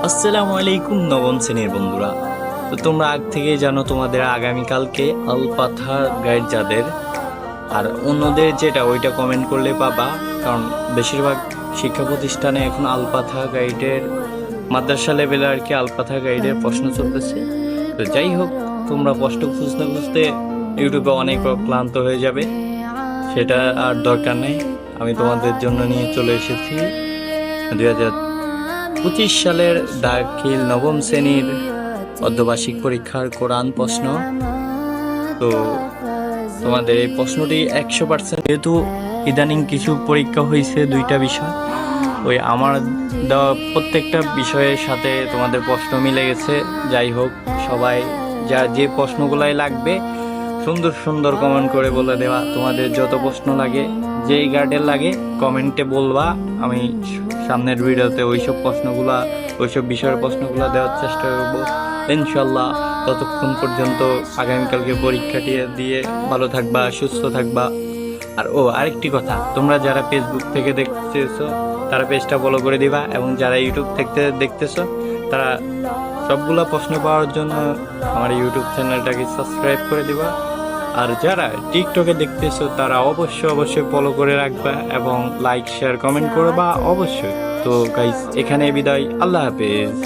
আসসালামু আলাইকুম নবম শ্রেণীর বন্ধুরা। তো তোমরা আগ থেকেই জানো তোমাদের আগামীকালকে আলপাথা গাইড যাদের, আর অন্যদের যেটা ওইটা কমেন্ট করলে পাবা। কারণ বেশিরভাগ শিক্ষা প্রতিষ্ঠানে এখন আলপাথা গাইডের মাদ্রাসা লেভেলে আর কি আলপাথা গাইডের প্রশ্ন চলতেছে। তো যাই হোক, তোমরা প্রশ্ন খুঁজতে খুঁজতে ইউটিউবে অনেক ক্লান্ত হয়ে যাবে, সেটা আর দরকার নেই। আমি তোমাদের জন্য নিয়ে চলে এসেছি 2025 সালের দাখিল নবম শ্রেণীর অর্ধবার্ষিক পরীক্ষার কোরআন প্রশ্ন। তো তোমাদের এই প্রশ্নটি 100%, যেহেতু ইদানিং কিছু পরীক্ষা হয়েছে দুইটা বিষয়, ওই আমার দেওয়া প্রত্যেকটা বিষয়ের সাথে তোমাদের প্রশ্ন মিলে গেছে। যাই হোক, সবাই যা যে প্রশ্নগুলাই লাগবে সুন্দর সুন্দর কমেন্ট করে বলে দেওয়া। তোমাদের যত প্রশ্ন লাগে, যেই গার্ডের লাগে কমেন্টে বলবা, আমি সামনের ভিডিওতে ওইসব প্রশ্নগুলা, ওইসব বিষয়ের প্রশ্নগুলো দেওয়ার চেষ্টা করবো ইনশাল্লাহ। ততক্ষণ পর্যন্ত আগামীকালকে পরীক্ষাটি দিয়ে ভালো থাকবা, সুস্থ থাকবা। আর আরেকটি কথা, তোমরা যারা ফেসবুক থেকে দেখতেছো তারা পেজটা ফলো করে দিবা, এবং যারা ইউটিউব থেকে দেখতেছো তারা সবগুলা প্রশ্ন পাওয়ার জন্য আমার ইউটিউব চ্যানেলটাকে সাবস্ক্রাইব করে দিবা। আর যারা টিকটকে দেখতেছো তারা অবশ্যই ফলো করে রাখবা এবং লাইক শেয়ার কমেন্ট করবা অবশ্যই। তো গাইস, এখানে বিদায়, আল্লাহ হাফেজ।